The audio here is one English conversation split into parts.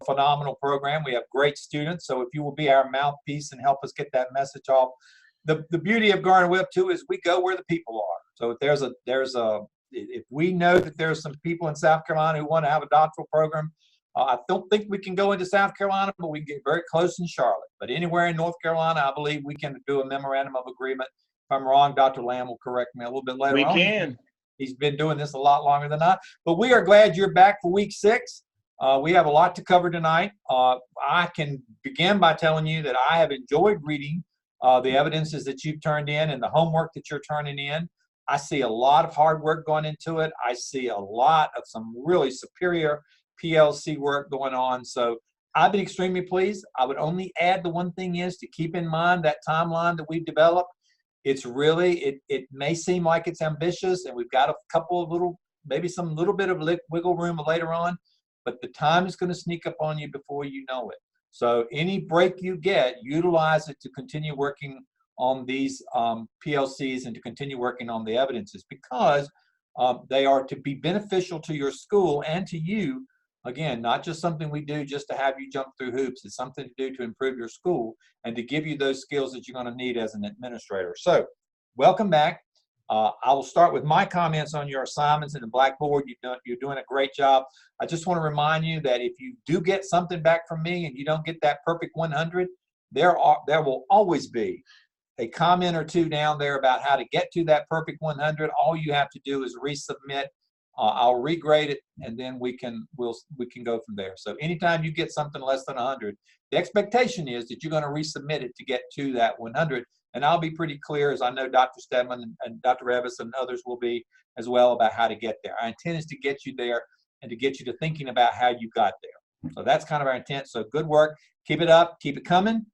phenomenal program. We have great students. So if you will be our mouthpiece and help us get that message off. The beauty of Garner Webb too is we go where the people are. So if we know that there's some people in South Carolina who want to have a doctoral program, I don't think we can go into South Carolina, but we can get very close in Charlotte. But anywhere in North Carolina, I believe we can do a memorandum of agreement. If I'm wrong, Dr. Lamb will correct me a little bit later on. We can. He's been doing this a lot longer than I. But we are glad you're back for week 6. We have a lot to cover tonight. I can begin by telling you that I have enjoyed reading the evidences that you've turned in and the homework that you're turning in. I see a lot of hard work going into it. I see a lot of some really superior PLC work going on. So I've been extremely pleased. I would only add the one thing is to keep in mind that timeline that we've developed. It's really, it may seem like it's ambitious and we've got a couple of maybe some little bit of wiggle room later on, but the time is going to sneak up on you before you know it. So any break you get, utilize it to continue working on these PLCs and to continue working on the evidences, because they are to be beneficial to your school and to you. Again, not just something we do just to have you jump through hoops. It's something to do to improve your school and to give you those skills that you're going to need as an administrator. So welcome back. I will start with my comments on your assignments in the Blackboard. You're doing a great job. I just want to remind you that if you do get something back from me and you don't get that perfect 100, there will always be a comment or two down there about how to get to that perfect 100. All you have to do is resubmit. I'll regrade it, and then we can go from there. So anytime you get something less than 100, the expectation is that you're going to resubmit it to get to that 100. And I'll be pretty clear, as I know Dr. Stedman and Dr. Revis and others will be as well, about how to get there. Our intent is to get you there and to get you to thinking about how you got there. So that's kind of our intent. So good work. Keep it up. Keep it coming.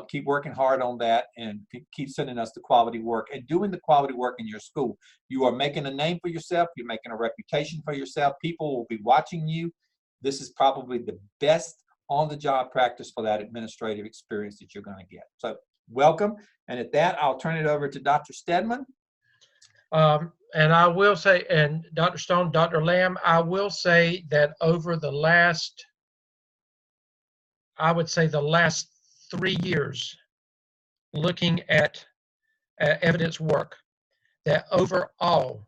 Keep working hard on that and keep sending us the quality work and doing the quality work in your school. You are making a name for yourself. You're making a reputation for yourself. People will be watching you. This is probably the best on-the-job practice for that administrative experience that you're going to get. So welcome. And at that, I'll turn it over to Dr. Stedman. And I will say, and Dr. Stone, Dr. Lamb, I will say that over the last, I would say the last 3 years, looking at evidence work, that overall,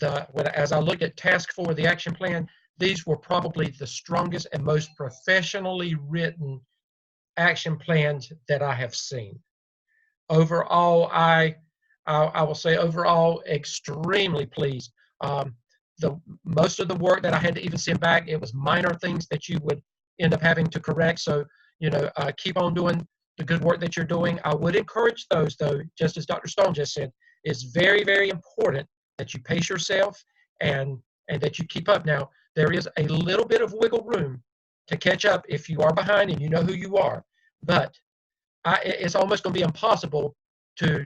as I looked at task 4, the action plan, these were probably the strongest and most professionally written action plans that I have seen. Overall, I will say overall, extremely pleased. Most of the work that I had to even send back, it was minor things that you would end up having to correct. So, keep on doing the good work that you're doing. I would encourage those, though, just as Dr. Stone just said, it's very, very important that you pace yourself and that you keep up. Now, there is a little bit of wiggle room to catch up if you are behind and you know who you are. But it's almost going to be impossible to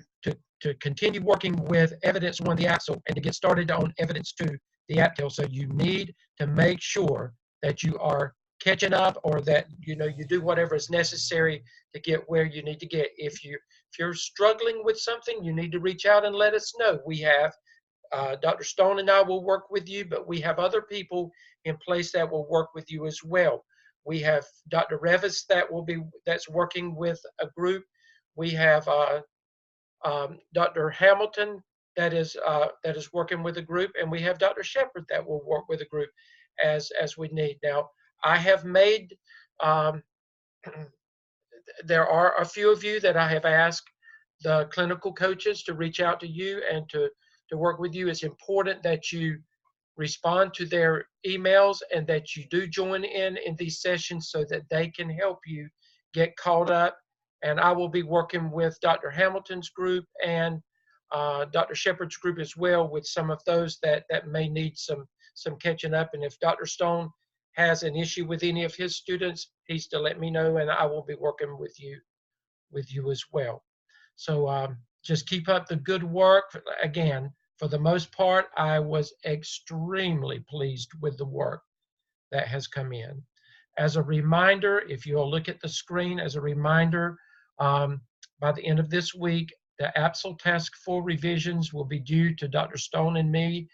continue working with evidence 1, the AXL, and to get started on evidence 2, the APTEL. So you need to make sure that you are catching up, or that you do whatever is necessary to get where you need to get. If you're struggling with something, you need to reach out and let us know. We have Dr. Stone and I will work with you, but we have other people in place that will work with you as well. We have Dr. Revis that's working with a group. We have Dr. Hamilton that is working with a group, and we have Dr. Shepard that will work with a group as we need. Now, I have made, there are a few of you that I have asked the clinical coaches to reach out to you and to work with you. It's important that you respond to their emails and that you do join in these sessions so that they can help you get caught up. And I will be working with Dr. Hamilton's group and Dr. Shepard's group as well, with some of those that may need some catching up. And if Dr. Stone has an issue with any of his students, he's to let me know, and I will be working with you as well. So just keep up the good work. Again, for the most part, I was extremely pleased with the work that has come in. As a reminder, if you'll look at the screen, as a reminder, by the end of this week, the APSL Task 4 revisions will be due to Dr. Stone and me.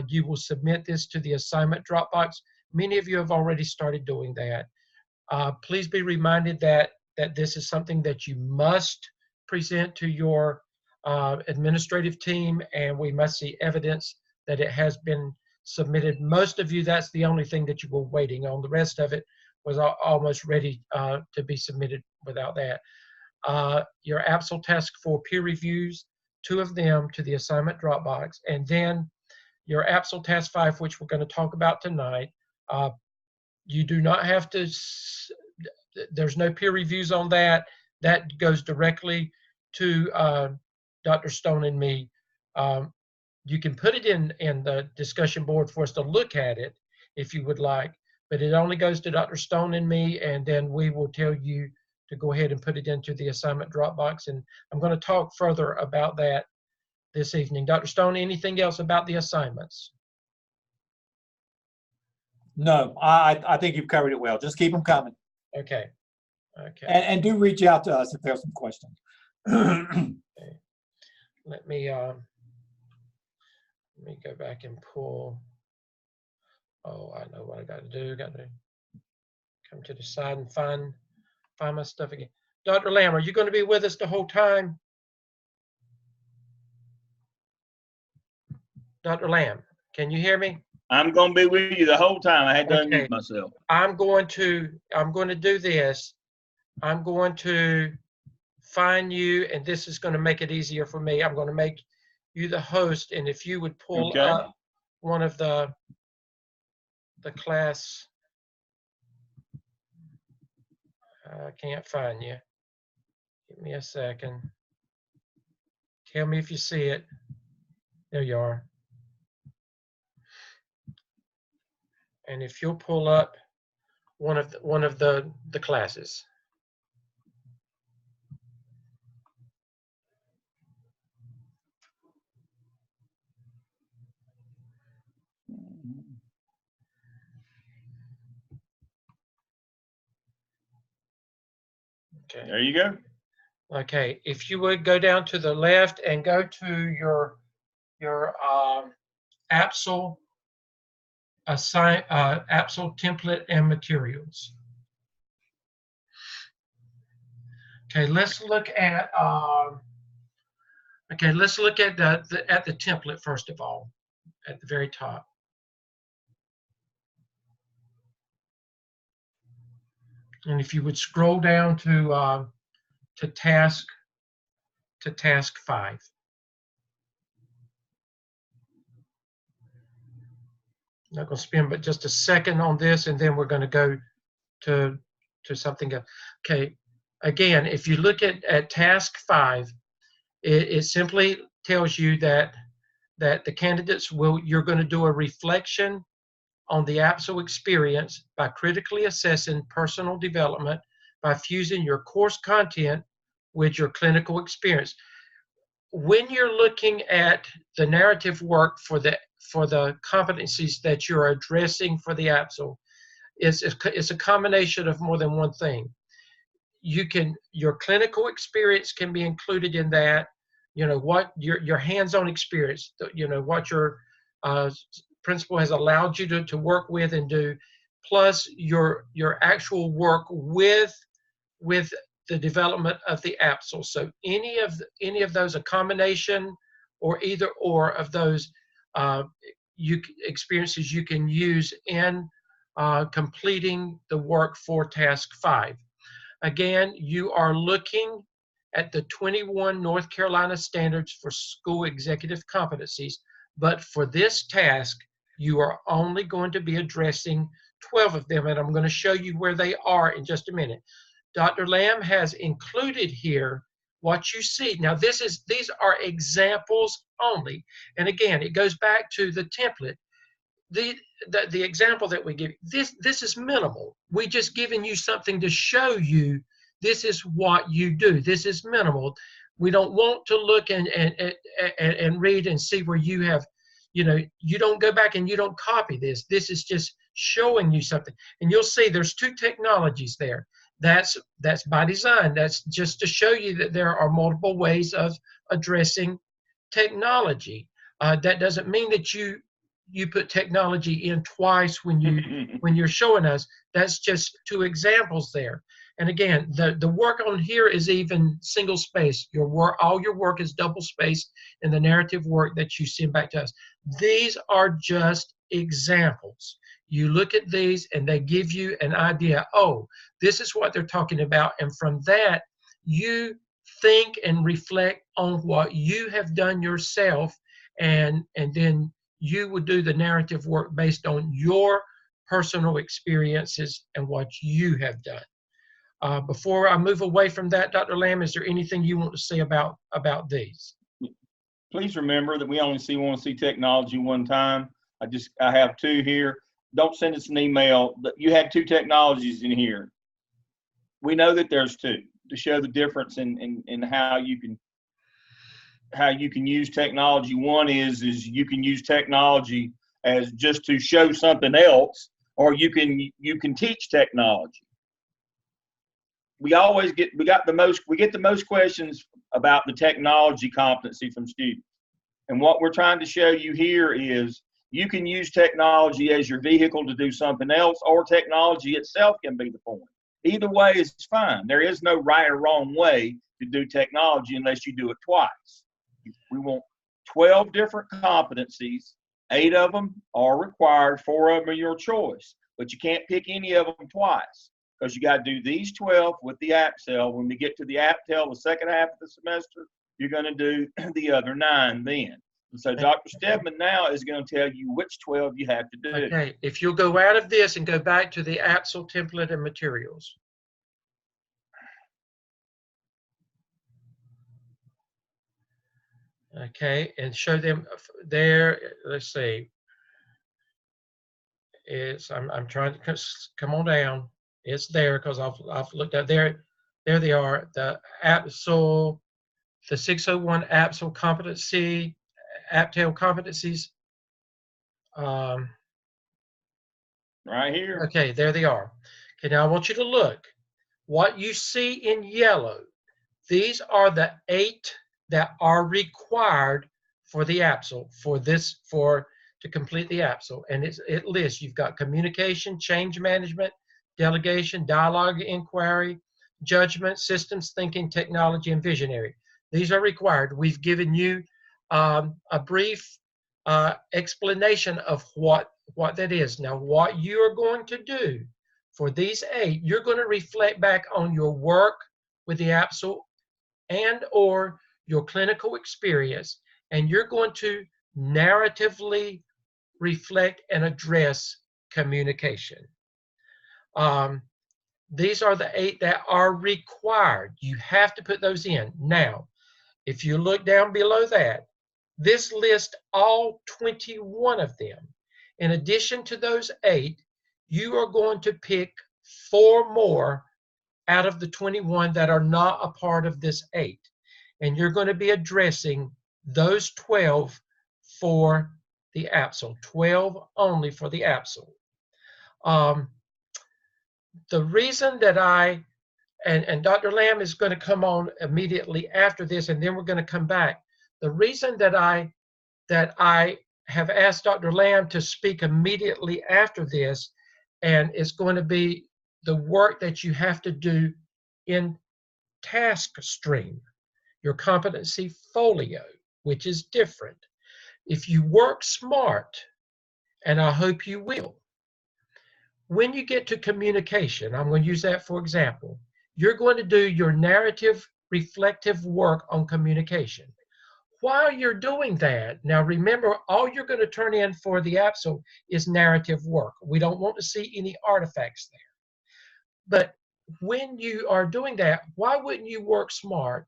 You will submit this to the assignment Dropbox. Many of you have already started doing that. Please be reminded that this is something that you must present to your administrative team, and we must see evidence that it has been submitted. Most of you, that's the only thing that you were waiting on. The rest of it was almost ready to be submitted without that. Your APSL task for peer reviews, 2 of them to the assignment Dropbox, and then your APSL task 5, which we're going to talk about tonight. You do not have to, there's no peer reviews on that. That goes directly to Dr. Stone and me. You can put it in the discussion board for us to look at it if you would like, but it only goes to Dr. Stone and me, and then we will tell you to go ahead and put it into the assignment Dropbox. And I'm going to talk further about that this evening. Dr. Stone, anything else about the assignments? No, I think you've covered it well. Just keep them coming. Okay. Okay. And do reach out to us if there's some questions. Okay. Let me go back and pull. Oh, I know what I got to do. Got to come to the side and find my stuff again. Dr. Lamb, are you going to be with us the whole time? Dr. Lamb, can you hear me? I'm going to be with you the whole time. I had to Okay. unmute myself. I'm going to do this. I'm going to find you, and this is going to make it easier for me. I'm going to make you the host, and if you would pull up one of the class. I can't find you. Give me a second. Tell me if you see it. There you are. And if you'll pull up one of the classes. Okay. There you go. Okay, if you would go down to the left and go to your APSL APSL template and materials. Okay, let's look at the template first of all, at the very top. And if you would scroll down to task 5. I'm not going to spend but just a second on this, and then we're going to go to something else. Okay, again, if you look at task 5, it simply tells you that the candidates you're going to do a reflection on the APSL experience by critically assessing personal development by fusing your course content with your clinical experience. When you're looking at the narrative work for the competencies that you're addressing for the APSL, it's a combination of more than one thing. Your clinical experience can be included in that. You know, what your hands-on experience, you know, what your principal has allowed you to work with and do, plus your actual work with the development of the APSL. So any of those, a combination or either or of those experiences you can use in completing the work for task 5. Again, you are looking at the 21 North Carolina standards for school executive competencies, but for this task, you are only going to be addressing 12 of them, and I'm going to show you where they are in just a minute. Dr. Lamb has included here what you see. Now, these are examples only, and again, it goes back to the template. The example that we give, this is minimal. We just giving you something to show you this is what you do. This is minimal. We don't want to look and read and see where you have, you know, you don't go back and you don't copy this. This is just showing you something. And you'll see there's 2 technologies there. That's by design. That's just to show you that there are multiple ways of addressing technology. That doesn't mean that you you put technology in twice when you're showing us. That's just 2 examples there. And again, the work on here is even single space. Your work, all your work is double spaced in the narrative work that you send back to us. These are just examples. You look at these and they give you an idea, oh, this is what they're talking about. And from that, you think and reflect on what you have done yourself, and then you would do the narrative work based on your personal experiences and what you have done. Before I move away from that, Dr. Lamb, is there anything you want to say about these? Please remember that we only want to see technology one time. I have 2 here. Don't send us an email. You had 2 technologies in here. We know that there's 2 to show the difference in how you can use technology. One is you can use technology as just to show something else, or you can teach technology. We get the most questions about the technology competency from students. And what we're trying to show you here is you can use technology as your vehicle to do something else, or technology itself can be the point. Either way is fine. There is no right or wrong way to do technology unless you do it twice. We want 12 different competencies. 8 of them are required, 4 of them are your choice. But you can't pick any of them twice, because you got to do these 12 with the APSEL. When we get to the APTEL, the second half of the semester, you're going to do the other 9 then. And so Dr. Stedman now is going to tell you which 12 you have to do. Okay, if you'll go out of this and go back to the APSEL template and materials. Okay, and show them there. Let's see. I'm trying to come on down. It's there because I've looked at there. There they are. The APSEL, the 601 APSEL competency, APTEL competencies. Right here. Okay, there they are. Okay, now I want you to look. What you see in yellow, these are the 8 that are required for the APSEL, to complete the APSEL. And it lists, you've got communication, change management, delegation, dialogue, inquiry, judgment, systems thinking, technology, and visionary. These are required. We've given you a brief explanation of what that is. Now, what you are going to do for these 8, you're going to reflect back on your work with the APSEL and or your clinical experience, and you're going to narratively reflect and address communication. These are the 8 that are required. You have to put those in. Now, if you look down below that, this lists all 21 of them. In addition to those 8, you are going to pick 4 more out of the 21 that are not a part of this 8. And you're going to be addressing those 12 for the APSEL, 12 only for the APSEL. The reason that and Dr. Lamb is going to come on immediately after this, and then we're going to come back. The reason that I have asked Dr. Lamb to speak immediately after this, and it's going to be the work that you have to do in task stream, your competency folio, which is different. If you work smart, and I hope you will, when you get to communication, I'm going to use that for example, you're going to do your narrative reflective work on communication. While you're doing that, now remember, all you're going to turn in for the APSEL is narrative work. We don't want to see any artifacts there. But when you are doing that, why wouldn't you work smart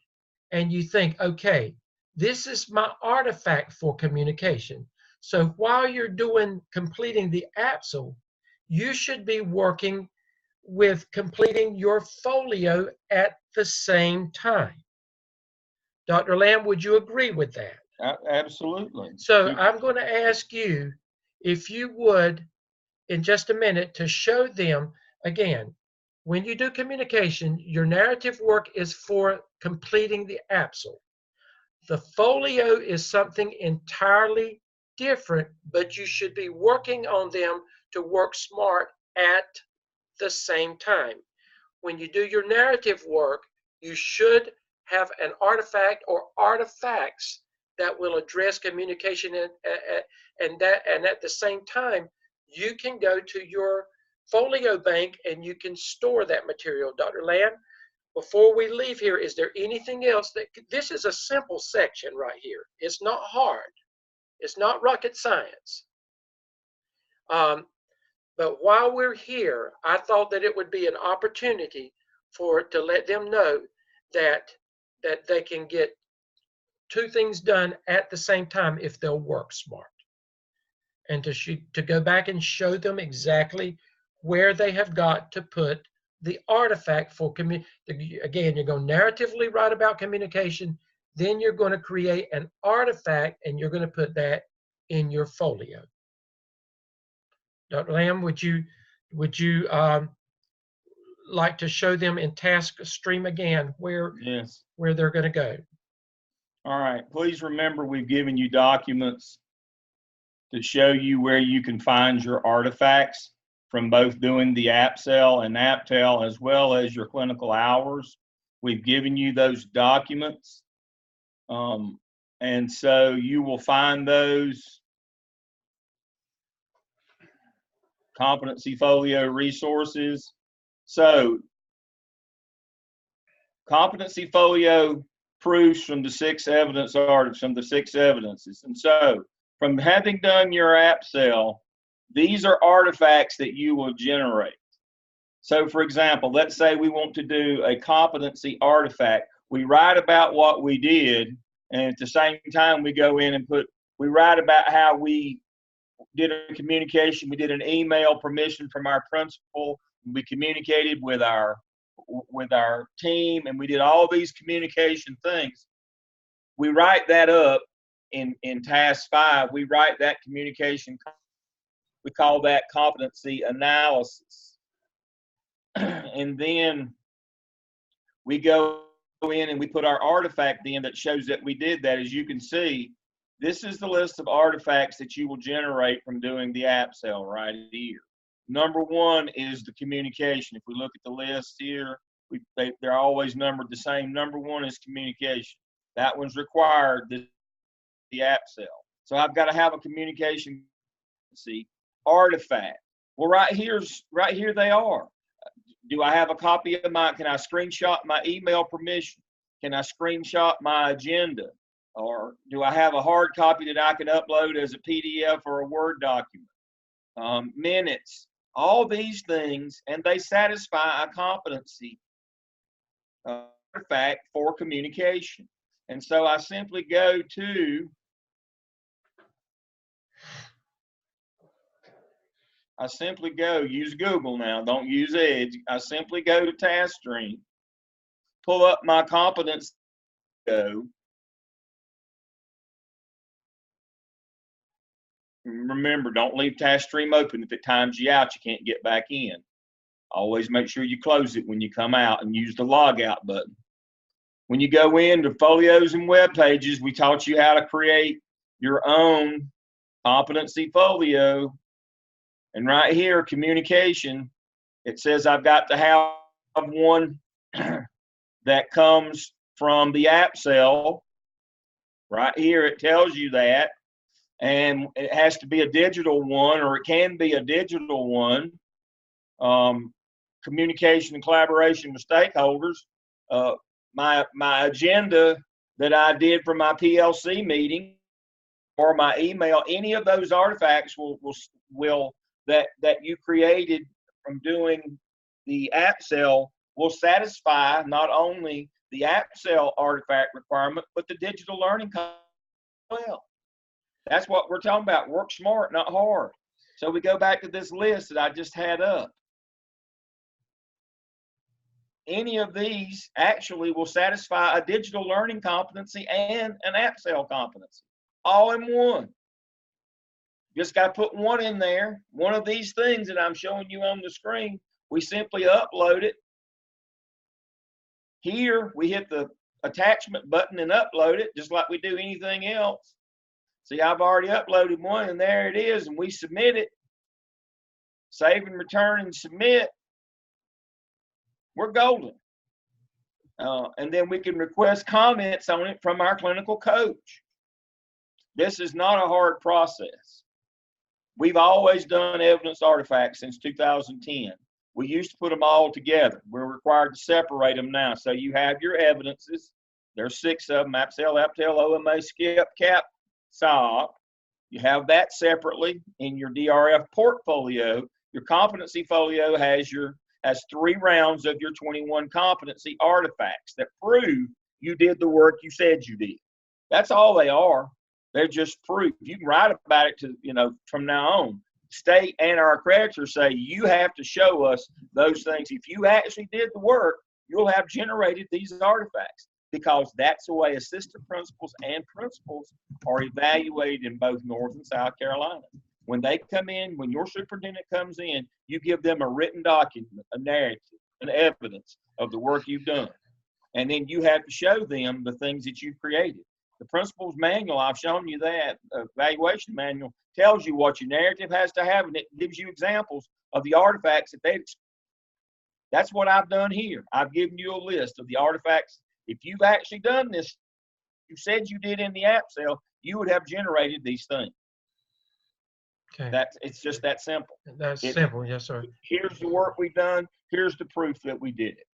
and you think, okay, this is my artifact for communication. So while you're completing the APSEL, you should be working with completing your folio at the same time. Dr. Lamb, would you agree with that? Absolutely. So I'm going to ask you, if you would, in just a minute, to show them, again, when you do communication, your narrative work is for completing the APSEL. The folio is something entirely different, but you should be working on them to work smart at the same time. When you do your narrative work, you should have an artifact or artifacts that will address communication, and at the same time, you can go to your folio bank and you can store that material. Dr. Land, before we leave here, is there anything else this is a simple section right here. It's not hard. It's not rocket science. But while we're here, I thought that it would be an opportunity to let them know that they can get two things done at the same time if they'll work smart, and to go back and show them exactly where they have got to put the artifact for again, you're going to narratively write about communication, then you're going to create an artifact and you're going to put that in your folio. Dr. Lamb, would you like to show them in task stream again where they're going to go? All right. Please remember, we've given you documents to show you where you can find your artifacts from both doing the AppSell and AppTell, as well as your clinical hours. We've given you those documents. And so you will find those competency folio resources. So competency folio proofs from the 6 evidence articles, from the 6 evidences. And so from having done your AppSell, these are artifacts that you will generate. So for example, let's say we want to do a competency artifact. We write about what we did, and at the same time we go in and we write about how we did a communication. We did an email permission from our principal. We communicated with our team, and we did all these communication things. We write that up in task 5. We write that communication. We call that competency analysis. And then we go in and we put our artifact in that shows that we did that. As you can see, this is the list of artifacts that you will generate from doing the AppSell right here. Number 1 is the communication. If we look at the list here, they're always numbered the same. Number 1 is communication. That one's required, the AppSell. So I've got to have a communication artifact. Well, right here they are. Do I have a copy of can I screenshot my email permission? Can I screenshot my agenda? Or do I have a hard copy that I can upload as a PDF or a Word document? Minutes, all these things, and they satisfy a competency artifact for communication. And so I simply go to use Google now, don't use Edge. I simply go to TaskStream, pull up my competency, remember, don't leave TaskStream open. If it times you out, you can't get back in. Always make sure you close it when you come out and use the logout button. When you go into folios and web pages, we taught you how to create your own competency folio. And right here, communication, it says I've got to have one that comes from the AppSell. Right here, it tells you that. And it has to be a digital one, or it can be a digital one. Communication and collaboration with stakeholders. My agenda that I did for my PLC meeting, or my email, any of those artifacts that you created from doing the AppSell will satisfy not only the AppSell artifact requirement, but the digital learning as well. That's what we're talking about. Work smart, not hard. So we go back to this list that I just had up. Any of these actually will satisfy a digital learning competency and an AppSell competency, all in one. Just got to put one in there. One of these things that I'm showing you on the screen, we simply upload it. Here, we hit the attachment button and upload it, just like we do anything else. See, I've already uploaded one, and there it is, and we submit it. Save and return and submit. We're golden. And then we can request comments on it from our clinical coach. This is not a hard process. We've always done evidence artifacts since 2010. We used to put them all together. We're required to separate them now. So you have your evidences. There's 6 of them: APSEL, APTEL, OMA, SCIP, CAP, SOP. You have that separately in your DRF portfolio. Your competency folio has 3 rounds of your 21 competency artifacts that prove you did the work you said you did. That's all they are. They're just proof. You can write about it from now on. State and our accreditors say you have to show us those things. If you actually did the work, you'll have generated these artifacts, because that's the way assistant principals and principals are evaluated in both North and South Carolina. When they come in, when your superintendent comes in, you give them a written document, a narrative, an evidence of the work you've done. And then you have to show them the things that you've created. The principal's manual, I've shown you that, evaluation manual, tells you what your narrative has to have, and it gives you examples of the artifacts that they've. That's what I've done here. I've given you a list of the artifacts. If you've actually done this, you said you did in the APSEL, you would have generated these things. Okay. It's just that simple. That's simple, yes, sir. Here's the work we've done. Here's the proof that we did it.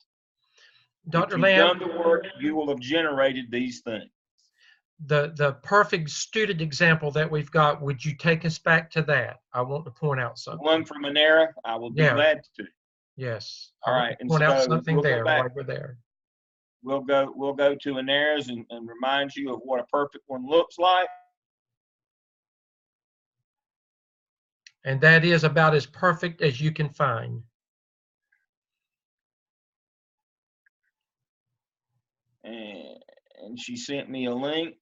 Dr. If you've Lamb, done the work, you will have generated these things. The perfect student example that we've got, would you take us back to that? I want to point out something. One from Manera, I will be glad to. Yes. All right. And point out so something we'll there while we're there. We'll go to Manera's and remind you of what a perfect one looks like. And that is about as perfect as you can find. And she sent me a link,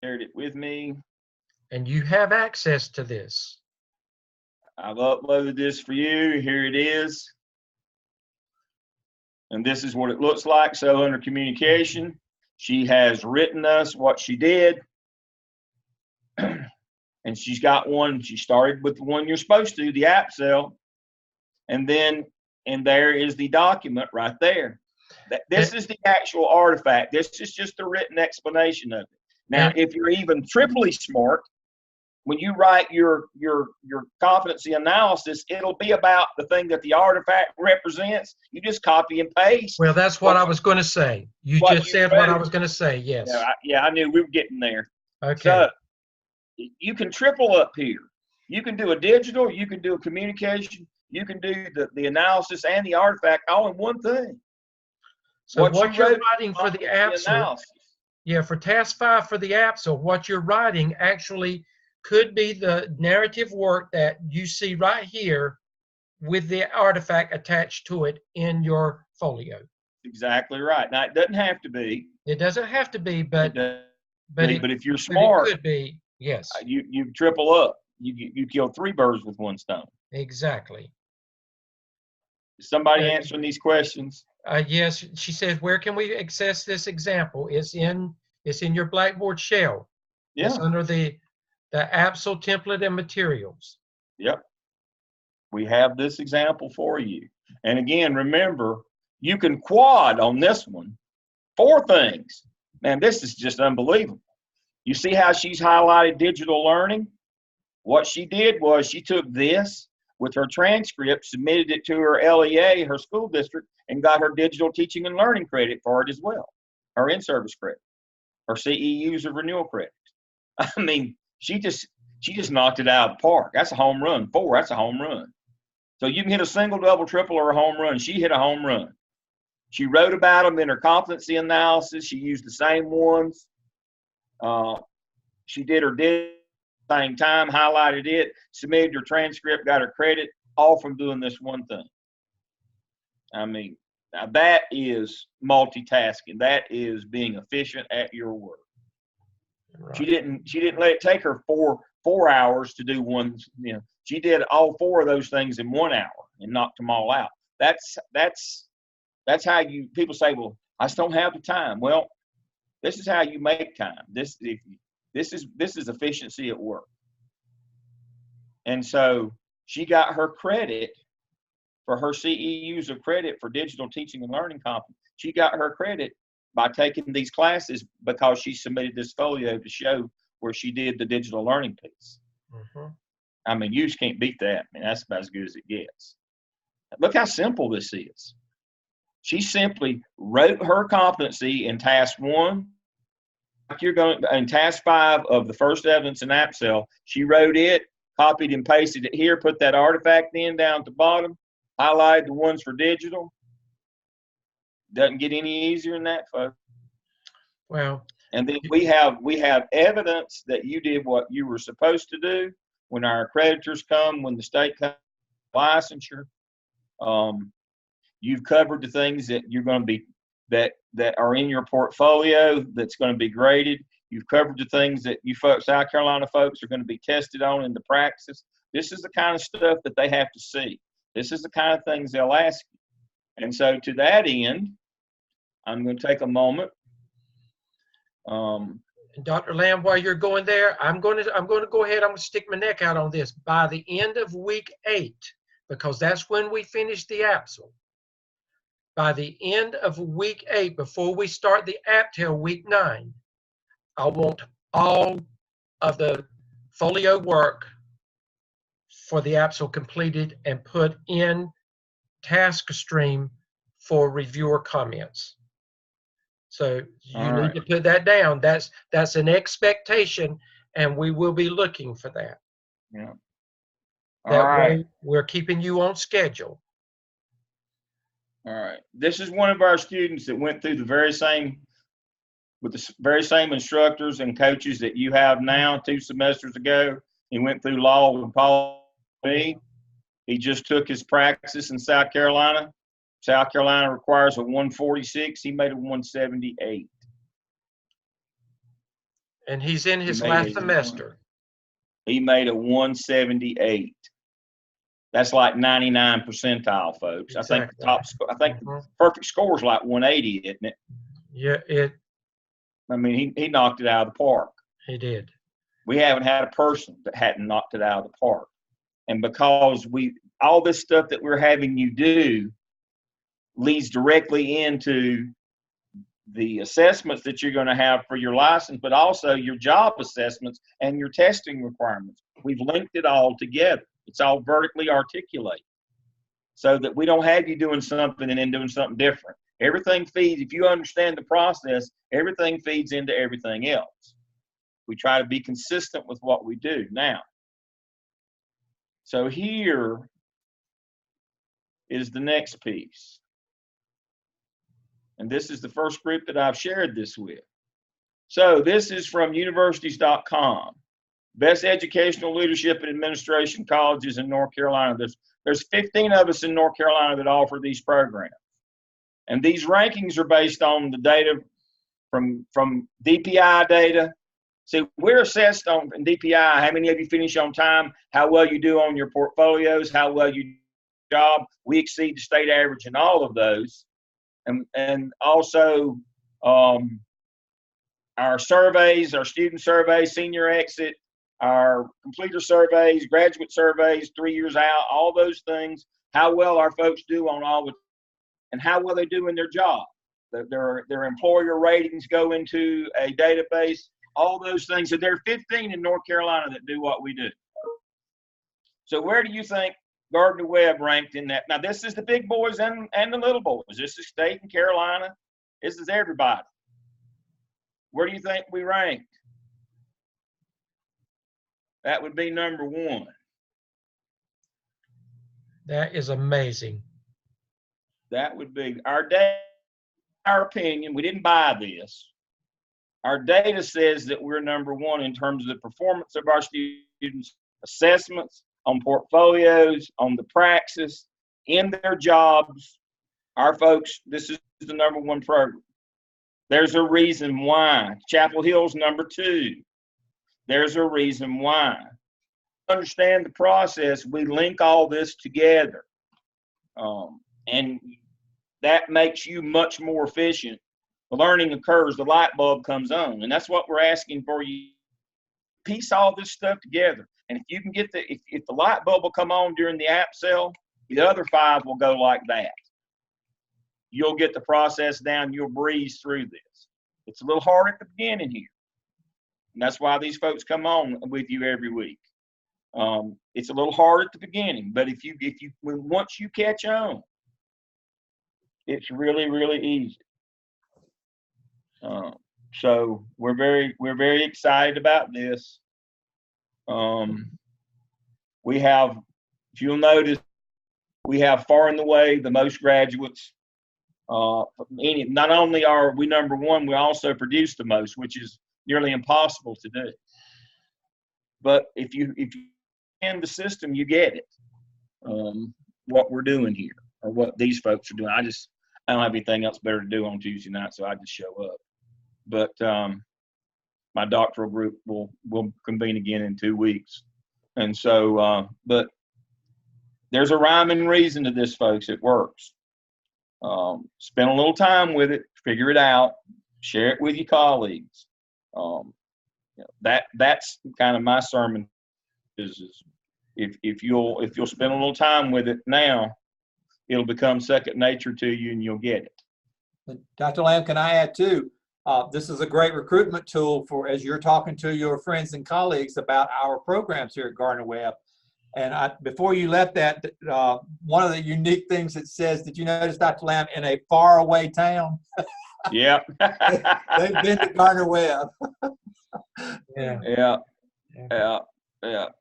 shared it with me. And you have access to this. I've uploaded this for you. Here it is. And this is what it looks like. So under communication, she has written us what she did. And she's got one. She started with the one you're supposed to, the APSEL. And there is the document right there. This is the actual artifact. This is just a written explanation of it. Now, if you're even triply smart, when you write your competency analysis, it'll be about the thing that the artifact represents. You just copy and paste. Well, that's what I was going to say. You just said what I was going to say. Yes. Yeah, I knew we were getting there. Okay. So you can triple up here. You can do a digital. You can do a communication. You can do the analysis and the artifact all in one thing. So what you're writing for the APSEL, for task 5 for the APSEL, what you're writing actually could be the narrative work that you see right here with the artifact attached to it in your folio. Exactly right. Now, it doesn't have to be. It doesn't have to be, but if you're smart, it could be. Yes. You triple up. You kill 3 birds with one stone. Exactly. Is somebody answering these questions? Yes. She says, where can we access this example? It's in your Blackboard shell. Yeah. It's under the APSEL template and materials. Yep. We have this example for you. And again, remember, you can quad on this one 4 things. Man, this is just unbelievable. You see how she's highlighted digital learning? What she did was she took this with her transcript, submitted it to her LEA, her school district, and got her digital teaching and learning credit for it as well, her in-service credit, her CE user renewal credit. I mean, she just knocked it out of the park. That's a home run. 4, that's a home run. So you can hit a single, double, triple, or a home run. She hit a home run. She wrote about them in her competency analysis. She used the same ones. She did her same time, highlighted it, submitted her transcript, got her credit, all from doing this one thing. I mean, now that is multitasking. That is being efficient at your work. Right. She didn't let it take her four hours to do one. She did all 4 of those things in 1 hour and knocked them all out. That's how people say, well, I just don't have the time. Well, this is how you make time. This is efficiency at work. And so she got her credit for her CEUs of credit for digital teaching and learning competence. She got her credit by taking these classes because she submitted this folio to show where she did the digital learning piece. Mm-hmm. I mean, you just can't beat that. I mean, that's about as good as it gets. Look how simple this is. She simply wrote her competency in task 1. Like you're going in task 5 of the first evidence in AppSell, she wrote it, copied and pasted it here, put that artifact in down at the bottom, highlighted the ones for digital. Doesn't get any easier than that, folks. Well, and then we have evidence that you did what you were supposed to do. When our accreditors come, when the state comes, licensure, you've covered the things that you're going to be that are in your portfolio that's going to be graded. You've covered the things that you folks, South Carolina folks, are going to be tested on in the practice. This is the kind of stuff that they have to see. This is the kind of things they'll ask you. And so to that end, I'm going to take a moment. Dr. Lamb, while you're going there, I'm going to go ahead. I'm going to stick my neck out on this. By the end of week 8, because that's when we finish the AppSell. By the end of week 8, before we start the app till week 9, I want all of the folio work for the AppSell completed and put in task stream for reviewer comments. So you need to put that down. That's an expectation, and we will be looking for that. Yeah. That way we're keeping you on schedule. All right. This is one of our students that went through the very same instructors and coaches that you have now 2 semesters ago. He went through law with Paul B. He just took his practice in South Carolina. South Carolina requires a 146. He made a 178. And he's in his last semester. He made a 178. That's like 99 percentile, folks. Exactly. I think the top score, the perfect score is like 180, isn't it? Yeah, I mean, he knocked it out of the park. He did. We haven't had a person that hadn't knocked it out of the park. And because all this stuff that we're having you do leads directly into the assessments that you're going to have for your license, but also your job assessments and your testing requirements. We've linked it all together. It's all vertically articulated so that we don't have you doing something and then doing something different. Everything feeds, if you understand the process, everything feeds into everything else. We try to be consistent with what we do now. So here is the next piece. And this is the first group that I've shared this with. So this is from universities.com. Best educational leadership and administration colleges in North Carolina. There's 15 of us in North Carolina that offer these programs. And these rankings are based on the data from DPI data. See, we're assessed on DPI, how many of you finish on time, how well you do on your portfolios, how well you do your job. We exceed the state average in all of those. And also our surveys, our student surveys, senior exit, our completer surveys, graduate surveys, 3 years out, all those things, how well our folks do on all the, and how well they do in their job. Their employer ratings go into a database, all those things. So there are 15 in North Carolina that do what we do. So where do you think Gardner-Webb ranked in that? Now, this is the big boys and the little boys. This is State and Carolina. This is everybody. Where do you think we ranked? That would be number 1. That is amazing. That would be our data, our opinion. We didn't buy this. Our data says that we're number 1 in terms of the performance of our students, assessments, on portfolios, on the praxis, in their jobs. Our folks, this is the number 1 program. There's a reason why. Chapel Hill's number 2. There's a reason why. Understand the process. We link all this together. And that makes you much more efficient. The learning occurs, the light bulb comes on. And that's what we're asking for you piece all this stuff together. And if you can get if the light bulb will come on during the app cell, the other 5 will go like that. You'll get the process down. You'll breeze through this. It's a little hard at the beginning here. And that's why these folks come on with you every week. It's a little hard at the beginning, but once you catch on, it's really, really easy. So we're very excited about this. We have, if you'll notice, we have far and away the most graduates. Not only are we number 1, we also produce the most, which is nearly impossible to do. But if you in the system, you get it. What we're doing here, or what these folks are doing. I don't have anything else better to do on Tuesday night, so I just show up. But my doctoral group will convene again in 2 weeks, and so but there's a rhyme and reason to this, folks. It works. Spend a little time with it, figure it out, share it with your colleagues. That's kind of my sermon is if you'll spend a little time with it now, it'll become second nature to you and you'll get it. Dr. Lamb, can I add too? This is a great recruitment tool for as you're talking to your friends and colleagues about our programs here at Gardner Webb. And before you left that, one of the unique things it says, did you notice, Dr. Lamb, in a faraway town? Yeah. They've been to Gardner Webb. Yeah.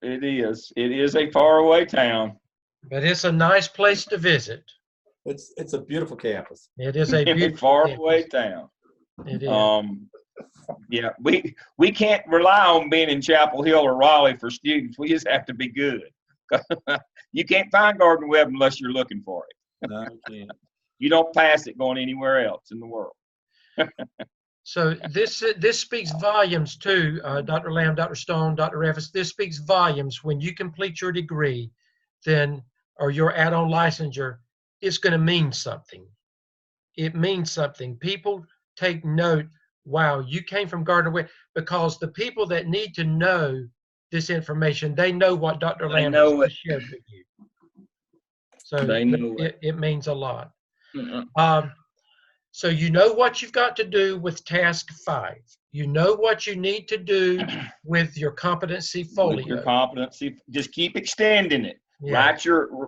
It is. It is a faraway town. But it's a nice place to visit. It's a beautiful campus. It is a beautiful faraway town. It is. Yeah, we can't rely on being in Chapel Hill or Raleigh for students. We just have to be good. You can't find Gardner Webb unless you're looking for it. No, you can't. You don't pass it going anywhere else in the world. So this speaks volumes too, Dr. Lamb, Dr. Stone, Dr. Evans. This speaks volumes. When you complete your degree, then or your add-on licensure, it's going to mean something. It means something. People take note. Wow, you came from Gardner Webb, because the people that need to know this information, they know what Dr. Lamb has shared with you. So they know it means a lot. Mm-hmm. So you know what you've got to do with task 5. You know what you need to do with your competency folio. With your competency, just keep extending it. Yeah.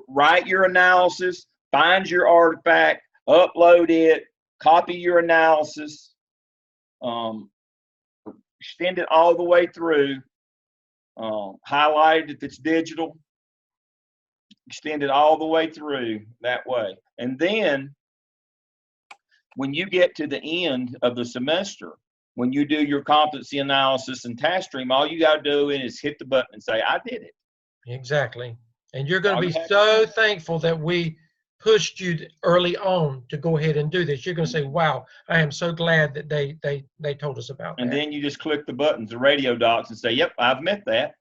Write your analysis, find your artifact, upload it, copy your analysis, extend it all the way through, highlight it if it's digital, extend it all the way through that way. And then when you get to the end of the semester, when you do your competency analysis and task stream, all you got to do is hit the button and say, I did it. Exactly. And you're going to be so thankful that we pushed you early on to go ahead and do this. You're going to say, wow, I am so glad that they told us about that. And then you just click the buttons, the radio dots, and say, yep, I've met that.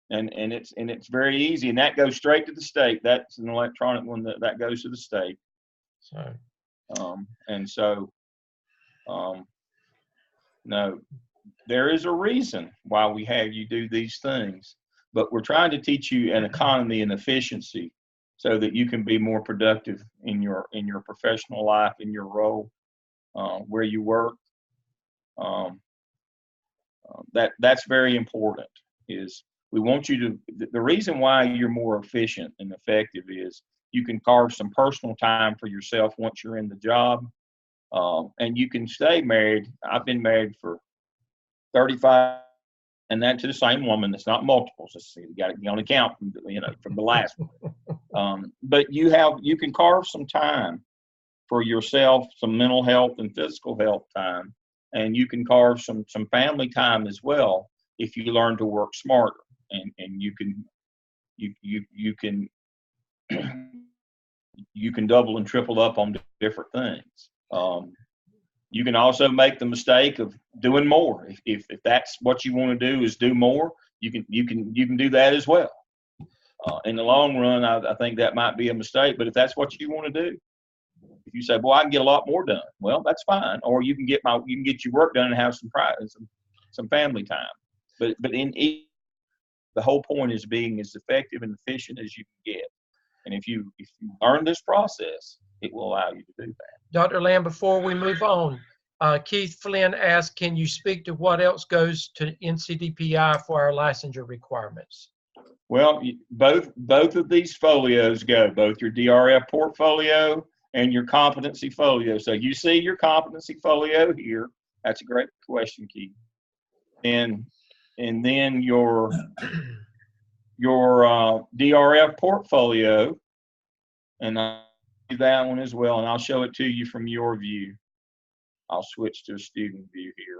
And it's very easy. And that goes straight to the state. That's an electronic one that goes to the state. No, there is a reason why we have you do these things, but we're trying to teach you an economy and efficiency so that you can be more productive in your professional life, in your role, where you work. That's very important. Is we want you to. The reason why you're more efficient and effective is you can carve some personal time for yourself once you're in the job, and you can stay married. I've been married for 35, and that to the same woman. That's not multiples. You only count from the last one. But you can carve some time for yourself, some mental health and physical health time, and you can carve some family time as well if you learn to work smarter, and you can double and triple up on different things. You can also make the mistake of doing more. If that's what you want to do is do more, you can do that as well. In the long run, I think that might be a mistake. But if that's what you want to do, if you say, "Well, I can get a lot more done," well, that's fine. Or you can get your work done and have some family time. But in each, the whole point is being as effective and efficient as you can get. And if you learn this process, it will allow you to do that. Dr. Lamb, before we move on, Keith Flynn asked, can you speak to what else goes to NCDPI for our licensure requirements? Well, both of these folios go, both your DRF portfolio and your competency folio. So you see your competency folio here. That's a great question, Keith. And then your DRF portfolio, and I'll do that one as well, and I'll show it to you from your view. I'll switch to a student view here.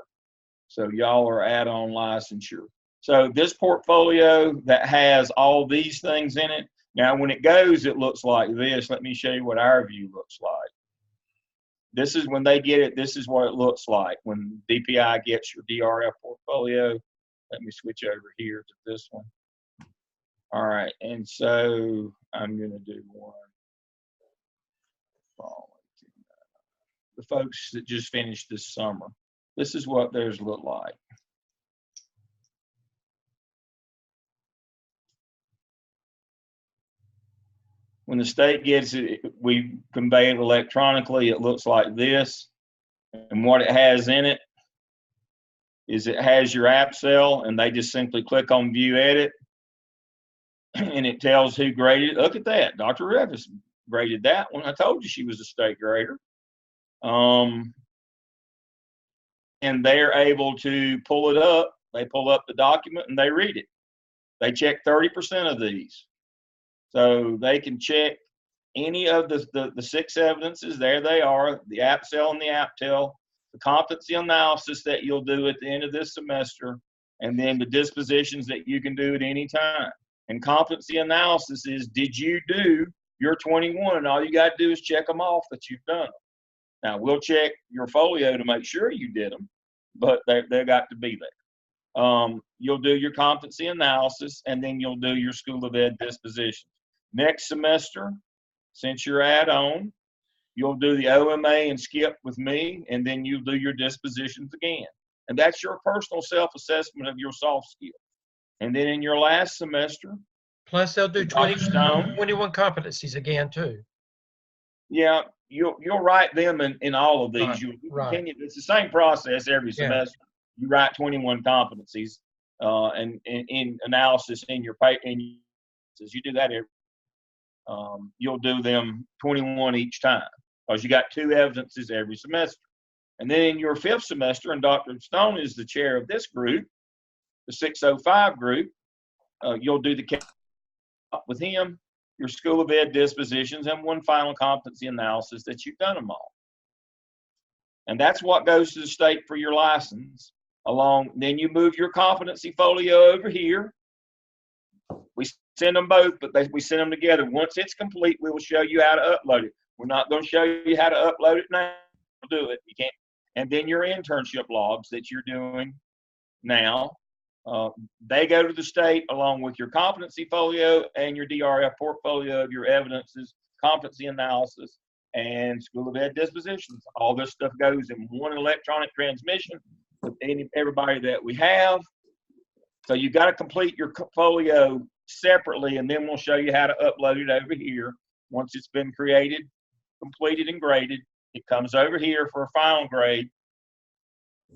So y'all are add-on licensure. So this portfolio that has all these things in it, now when it goes, it looks like this. Let me show you what our view looks like. This is when they get it, this is what it looks like when DPI gets your DRF portfolio. Let me switch over here to this one. All right, and so I'm gonna do one. The folks that just finished this summer. This is what theirs look like. When the state gets it, we convey it electronically. It looks like this. And what it has in it is it has your app cell, and they just simply click on View Edit, and it tells who graded it. Look at that. Dr. Revis graded that one. I told you she was a state grader. And they're able to pull it up. They pull up the document and they read it. They check 30% of these. So they can check any of the 6 evidences. There they are, the app cell and the APTEL, the competency analysis that you'll do at the end of this semester, and then the dispositions that you can do at any time. And competency analysis is, did you do your 21? And all you got to do is check them off that you've done them. Now, we'll check your folio to make sure you did them, but they've got to be there. You'll do your competency analysis, and then you'll do your School of Ed dispositions. Next semester, since you're add-on, you'll do the OMA and skip with me, and then you'll do your dispositions again. And that's your personal self-assessment of your soft skills. And then in your last semester, plus they'll do 21 competencies again too. Yeah, you'll write them in all of these. Right, You right. continue. It's the same process every semester. You write 21 competencies and in analysis in your paper. You do that you'll do them 21 each time because you got 2 evidences every semester. And then in your 5th semester, and Dr. Stone is the chair of this group, the 605 group, you'll do the with him, your School of Ed dispositions, and one final competency analysis that you've done them all. And that's what goes to the state for your license. Then you move your competency folio over here. We send them both, but we send them together. Once it's complete, we will show you how to upload it. We're not going to show you how to upload it now. We'll do it. You can't. And then your internship logs that you're doing now, they go to the state along with your competency folio and your DRF portfolio of your evidences, competency analysis, and School of Ed dispositions. All this stuff goes in one electronic transmission with everybody that we have. So you got to complete your folio separately, and then we'll show you how to upload it over here. Once it's been created, completed, and graded, it comes over here for a final grade.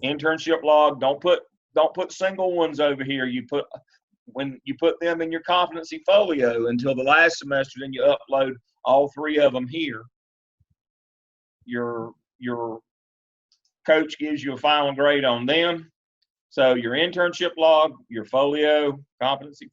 Internship log, don't put single ones over here. When you put them in your competency folio until the last semester, then you upload all 3 of them here. Your coach gives you a final grade on them. So your internship log, your folio, competency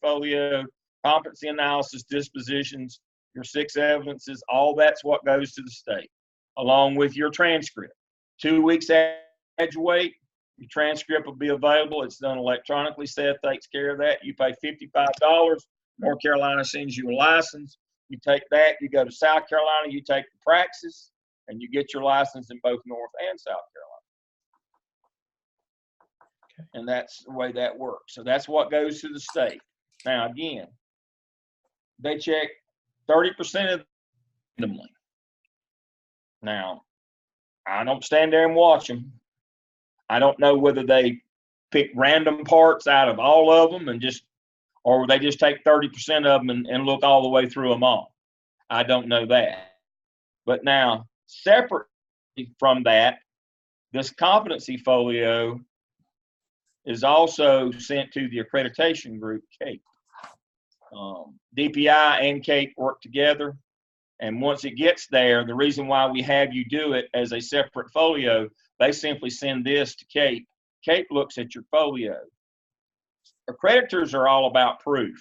analysis, dispositions, your 6 evidences, all that's what goes to the state, along with your transcript. 2 weeks after you graduate, your transcript will be available. It's done electronically. Seth takes care of that. You pay $55. North Carolina sends you a license. You take that, you go to South Carolina, you take the praxis, and you get your license in both North and South Carolina. Okay. And that's the way that works. So that's what goes to the state. Now, again, they check 30% of them. Now, I don't stand there and watch them. I don't know whether they pick random parts out of all of them and just, or they just take 30% of them and look all the way through them all? I don't know that. But now, separate from that, this competency folio is also sent to the accreditation group, CAPE. DPI and CAPE work together. And once it gets there, the reason why we have you do it as a separate folio, they simply send this to CAPE. CAPE looks at your folio. Accreditors are all about proof.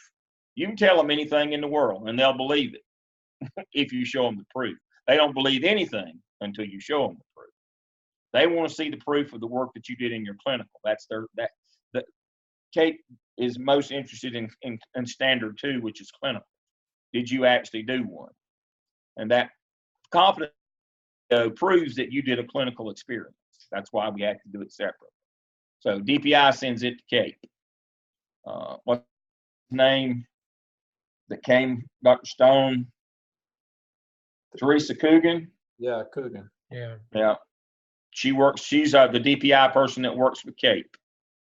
You can tell them anything in the world and they'll believe it if you show them the proof. They don't believe anything until you show them the proof. They want to see the proof of the work that you did in your clinical. That's the CAPE is most interested in standard 2, which is clinical. Did you actually do one? And that confidence proves that you did a clinical experience. That's why we have to do it separately. So DPI sends it to CAPE. What's his name that came? Dr. Stone? Teresa Coogan? Yeah, Coogan. Yeah. She's the DPI person that works with CAPE.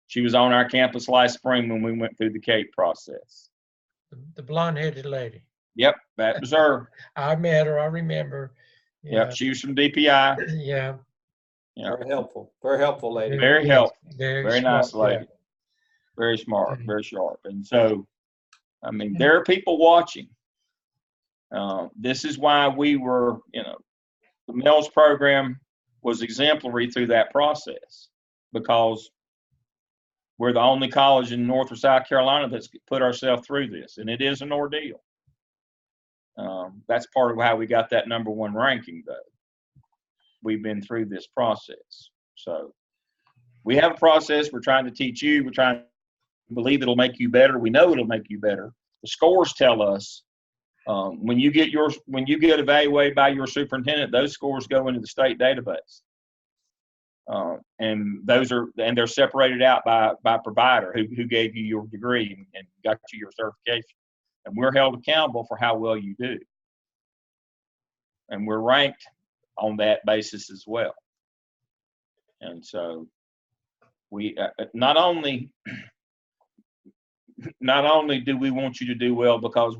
She was on our campus last spring when we went through the CAPE process. The blonde-headed lady. Yep, that was her. I met her. I remember. Yeah. Yep, she was from DPI. Yeah. Yeah. Very helpful lady. Very helpful. Very Very nice smart, lady. Very smart, very sharp. And so, I mean, there are people watching. This is why we were, the MELS program was exemplary through that process, because we're the only college in North or South Carolina that's put ourselves through this, and it is an ordeal. That's part of how we got that #1 ranking, though. We've been through this process. So we have a process we're trying to teach you. We're trying to believe it'll make you better. We know it'll make you better. The scores tell us when you get evaluated by your superintendent, those scores go into the state database. And they're separated out by provider who gave you your degree and got you your certification. And we're held accountable for how well you do. And we're ranked on that basis as well. And so we not only do we want you to do well because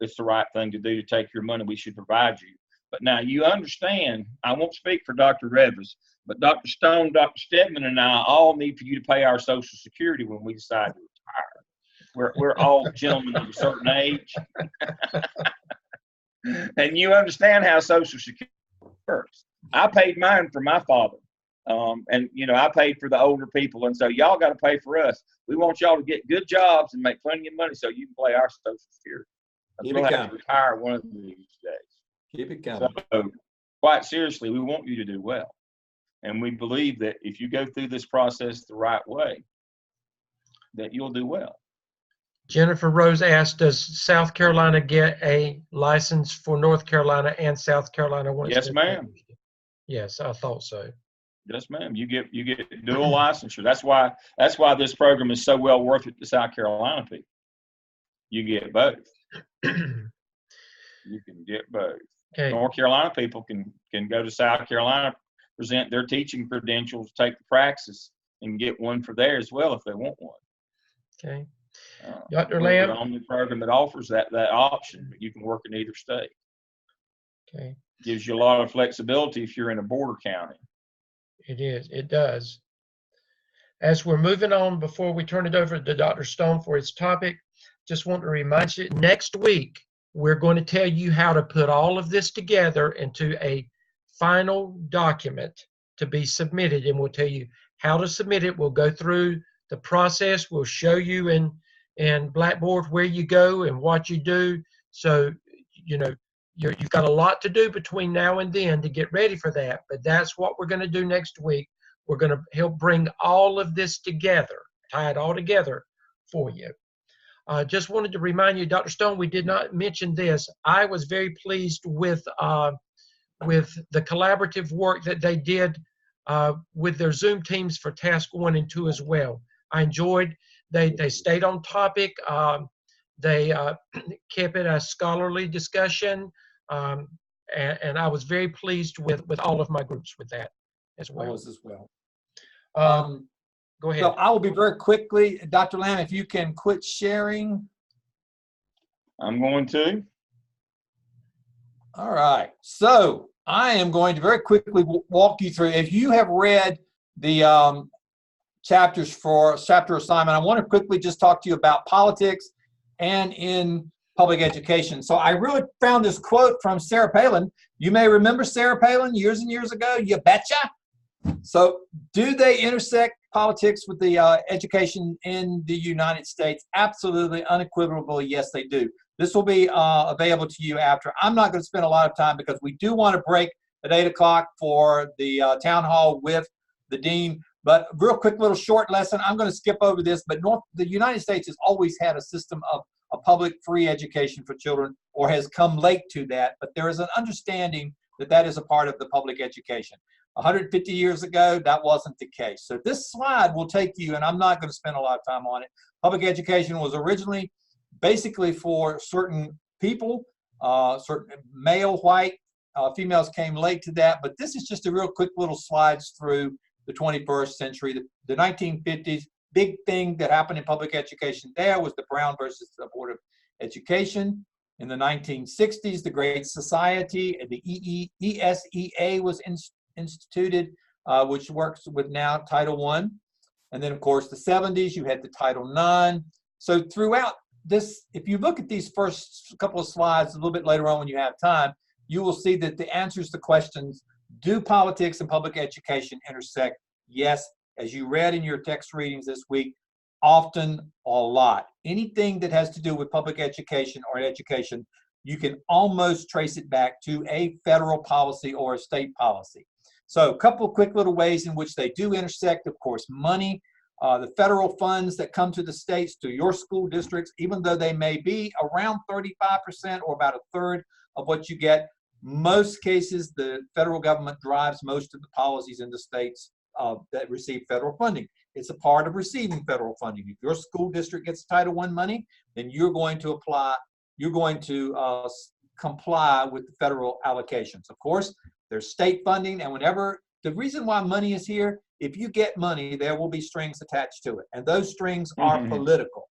it's the right thing to do to take your money, we should provide you. But now you understand, I won't speak for Dr. Revis, but Dr. Stone, Dr. Stedman, and I all need for you to pay our Social Security when we decide to retire. We're all gentlemen of a certain age. And you understand how Social Security works. I paid mine for my father. And I paid for the older people, and so y'all got to pay for us. We want y'all to get good jobs and make plenty of money so you can pay our Social Security. We'll have to retire one of these days. Keep it coming. So, quite seriously, we want you to do well, and we believe that if you go through this process the right way, that you'll do well. Jennifer Rose asked, does South Carolina get a license for North Carolina and South Carolina? Yes, ma'am. Yes, I thought so. Yes, ma'am. You get dual licensure. That's why this program is so well worth it to South Carolina people. You get both. You can get both. Okay. North Carolina people can go to South Carolina, present their teaching credentials, take the praxis, and get one for there as well if they want one. Okay. Dr. We're Lamb? the only program that offers that option, but you can work in either state. Okay. Gives you a lot of flexibility if you're in a border county. It is. It does. As we're moving on, before we turn it over to Dr. Stone for his topic, just want to remind you, next week, we're going to tell you how to put all of this together into a final document to be submitted, and we'll tell you how to submit it. We'll go through the process. We'll show you in Blackboard where you go and what you do. So, you've got a lot to do between now and then to get ready for that, but that's what we're going to do next week. We're going to help bring all of this together, tie it all together for you. Just wanted to remind you, Dr. Stone, we did not mention this. I was very pleased with the collaborative work that they did with their Zoom teams for task 1 and 2 as well. I enjoyed, they stayed on topic. They kept it a scholarly discussion, and I was very pleased with all of my groups with that as well. I was as well. Go ahead. So I will be very quickly, Dr. Lamb, if you can quit sharing. I'm going to. All right. So I am going to very quickly walk you through. If you have read the chapters for chapter assignment, I want to quickly just talk to you about politics and in public education. So I really found this quote from Sarah Palin. You may remember Sarah Palin years and years ago. You betcha. So do they intersect politics with the education in the United States? Absolutely, unequivocally, yes, they do. This will be available to you after. I'm not going to spend a lot of time because we do want to break at 8 o'clock for the town hall with the dean. But real quick little short lesson. I'm going to skip over this, but the United States has always had a system of a public free education for children, or has come late to that. But there is an understanding that that is a part of the public education. 150 years ago, that wasn't the case. So this slide will take you, and I'm not going to spend a lot of time on it. Public education was originally basically for certain people, certain male, white, females came late to that. But this is just a real quick little slides through the 21st century. The 1950s, big thing that happened in public education there was the Brown versus the Board of Education. In the 1960s, the Great Society, the ESEA was instituted, which works with now Title I. And then, of course, the 70s, you had the Title IX. So throughout this, if you look at these first couple of slides a little bit later on when you have time, you will see that the answers to questions, do politics and public education intersect? Yes, as you read in your text readings this week, often a lot. Anything that has to do with public education or education, you can almost trace it back to a federal policy or a state policy. So a couple of quick little ways in which they do intersect. Of course, money, the federal funds that come to the states, to your school districts, even though they may be around 35% or about a third of what you get, most cases the federal government drives most of the policies in the states that receive federal funding. It's a part of receiving federal funding. If your school district gets Title I money, then you're going to comply with the federal allocations. Of course, there's state funding, and the reason why money is here, if you get money, there will be strings attached to it, and those strings are political.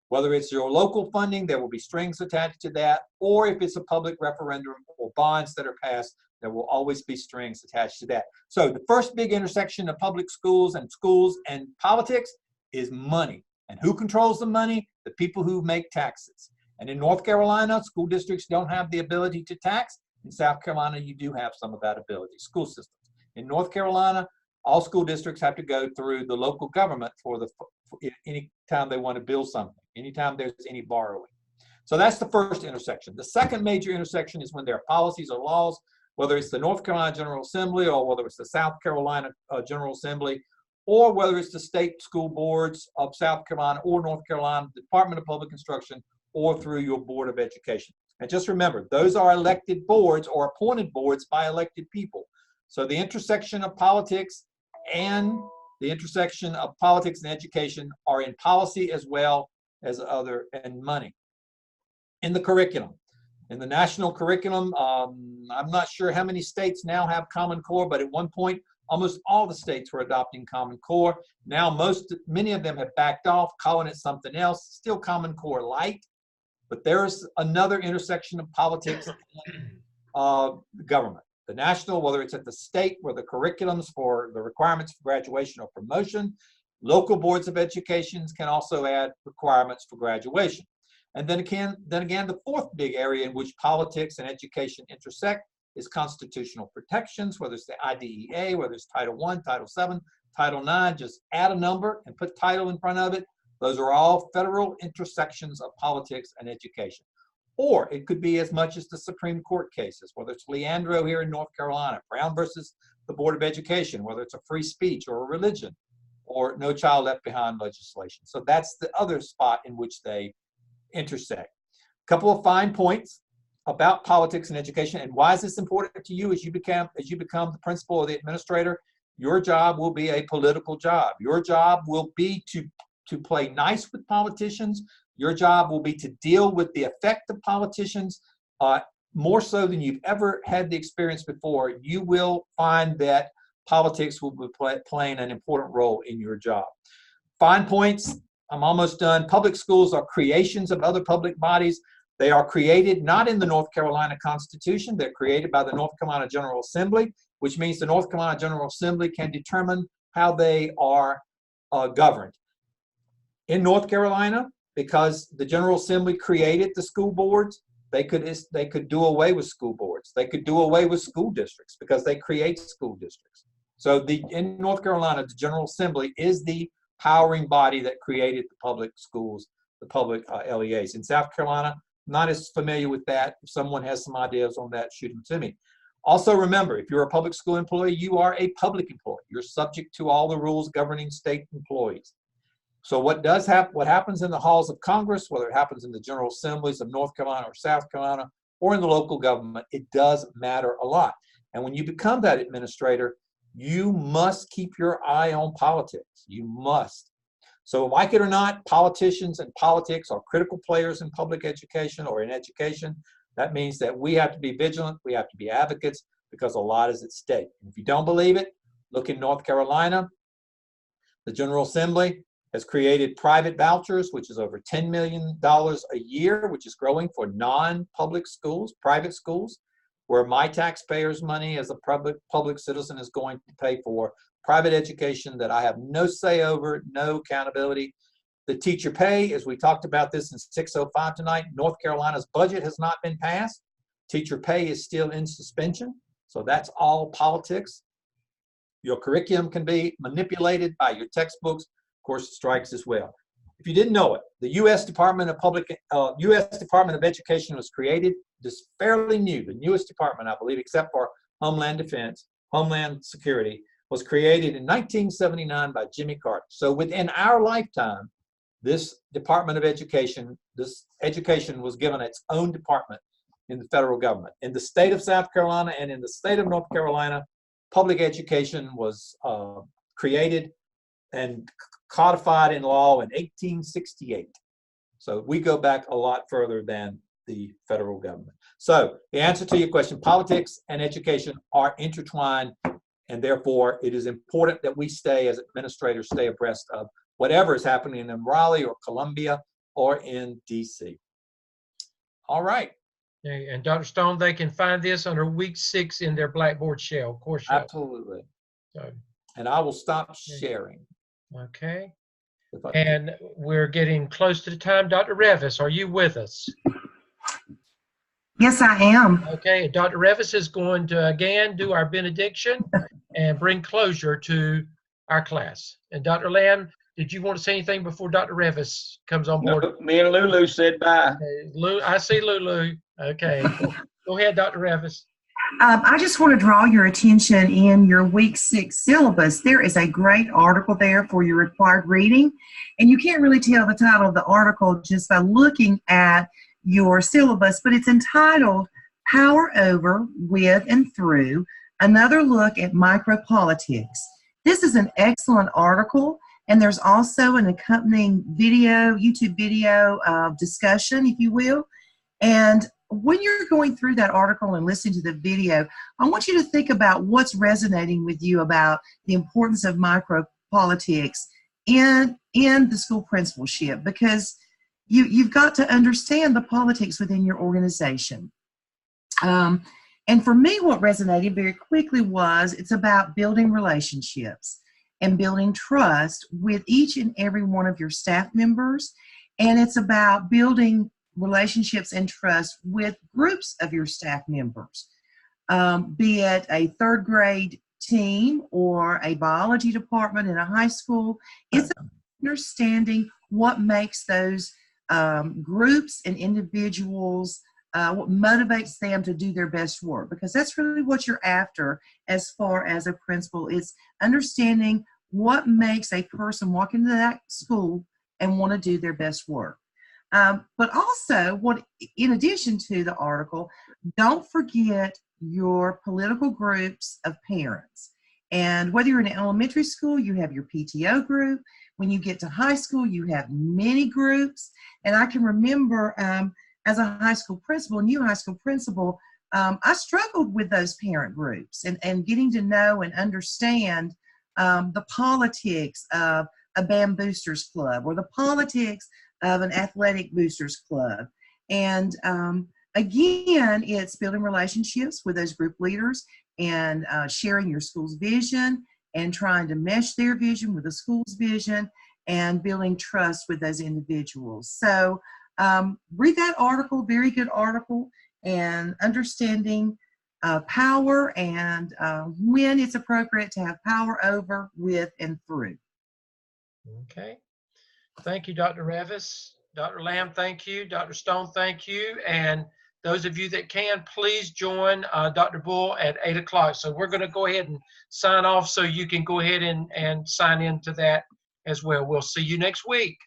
Whether it's your local funding, there will be strings attached to that, or if it's a public referendum or bonds that are passed, there will always be strings attached to that. So the first big intersection of public schools and politics is money. And who controls the money? The people who make taxes. And in North Carolina, school districts don't have the ability to tax. In South Carolina, you do have some of that ability, school systems. In North Carolina, all school districts have to go through the local government for any time they want to build something, anytime there's any borrowing. So that's the first intersection. The second major intersection is when there are policies or laws, whether it's the North Carolina General Assembly or whether it's the South Carolina General Assembly, or whether it's the state school boards of South Carolina or North Carolina, the Department of Public Instruction, or through your Board of Education. And just remember, those are elected boards or appointed boards by elected people. So the intersection of politics and education are in policy as well as and money. In the curriculum, in the national curriculum, I'm not sure how many states now have Common Core, but at one point, almost all the states were adopting Common Core. Now, many of them have backed off, calling it something else, still Common Core light. But there's another intersection of politics and government. The national, whether it's at the state where the curriculums for the requirements for graduation or promotion, local boards of education can also add requirements for graduation. And then again, the fourth big area in which politics and education intersect is constitutional protections, whether it's the IDEA, whether it's Title I, Title VII, Title IX, just add a number and put title in front of it. Those are all federal intersections of politics and education. Or it could be as much as the Supreme Court cases, whether it's Leandro here in North Carolina, Brown versus the Board of Education, whether it's a free speech or a religion, or No Child Left Behind legislation. So that's the other spot in which they intersect. A couple of fine points about politics and education, and why is this important to you as you become the principal or the administrator. Your job will be a political job. Your job will be to play nice with politicians. Your job will be to deal with the effect of politicians more so than you've ever had the experience before. You will find that politics will be playing an important role in your job. Fine points, I'm almost done. Public schools are creations of other public bodies. They are created not in the North Carolina Constitution. They're created by the North Carolina General Assembly, which means the North Carolina General Assembly can determine how they are governed. In North Carolina, because the General Assembly created the school boards, they could do away with school boards. They could do away with school districts because they create school districts. So in North Carolina, the General Assembly is the powering body that created the public schools, the public LEAs. In South Carolina, not as familiar with that. If someone has some ideas on that, shoot them to me. Also remember, if you're a public school employee, you are a public employee. You're subject to all the rules governing state employees. So what happens in the halls of Congress, whether it happens in the General Assemblies of North Carolina or South Carolina, or in the local government, it does matter a lot. And when you become that administrator, you must keep your eye on politics. You must. So like it or not, politicians and politics are critical players in public education or in education. That means that we have to be vigilant, we have to be advocates, because a lot is at stake. And if you don't believe it, look in North Carolina. The General Assembly has created private vouchers, which is over $10 million a year, which is growing for non-public schools, private schools, where my taxpayers' money as a public citizen is going to pay for private education that I have no say over, no accountability. The teacher pay, as we talked about this in 605 tonight, North Carolina's budget has not been passed. Teacher pay is still in suspension. So that's all politics. Your curriculum can be manipulated by your textbooks, of course, strikes as well. If you didn't know it, the U.S. Department of Education was created, this fairly new, the newest department, I believe, except for Homeland Defense, Homeland Security, was created in 1979 by Jimmy Carter. So within our lifetime, this Department of Education, this education was given its own department in the federal government. In the state of South Carolina and in the state of North Carolina, public education was created and codified in law in 1868. So we go back a lot further than the federal government. So the answer to your question, politics and education are intertwined, and therefore it is important that we stay, as administrators, stay abreast of whatever is happening in Raleigh or Columbia or in DC. All right. Okay, and Dr. Stone, they can find this under week 6 in their Blackboard shell, course shell. Absolutely. So, and I will stop sharing. Okay. And we're getting close to the time. Dr. Revis, are you with us? Yes, I am. Okay, Dr. Revis is going to again do our benediction and bring closure to our class. And Dr. Lamb, did you want to say anything before Dr. Revis comes on board? No, me and Lulu said bye. Okay, I see Lulu. Okay, go ahead, Dr. Revis. I just want to draw your attention in your week 6 syllabus. There is a great article there for your required reading. And you can't really tell the title of the article just by looking at your syllabus, but it's entitled Power Over, With, and Through, Another Look at Micropolitics. This is an excellent article, and there's also an accompanying video, YouTube video discussion, if you will. And when you're going through that article and listening to the video, I want you to think about what's resonating with you about the importance of micropolitics in the school principalship, because you've got to understand the politics within your organization. And for me, what resonated very quickly was it's about building relationships and building trust with each and every one of your staff members. And it's about building relationships and trust with groups of your staff members, be it a 3rd grade team or a biology department in a high school. It's understanding what makes those groups and individuals, what motivates them to do their best work, because that's really what you're after as far as a principal, is understanding what makes a person walk into that school and want to do their best work. But also, in addition to the article, don't forget your political groups of parents. And whether you're in an elementary school, you have your PTO group. When you get to high school, you have many groups. And I can remember as a high school principal, new high school principal, I struggled with those parent groups and getting to know and understand the politics of a BAM Boosters Club or the politics of an athletic boosters club. And again, it's building relationships with those group leaders and sharing your school's vision and trying to mesh their vision with the school's vision and building trust with those individuals. So read that article, very good article, and understanding power and when it's appropriate to have power over, with, and through. Okay. Thank you, Dr. Revis. Dr. Lamb, thank you. Dr. Stone, thank you. And those of you that can, please join Dr. Bull at 8 o'clock. So we're going to go ahead and sign off so you can go ahead and sign into that as well. We'll see you next week.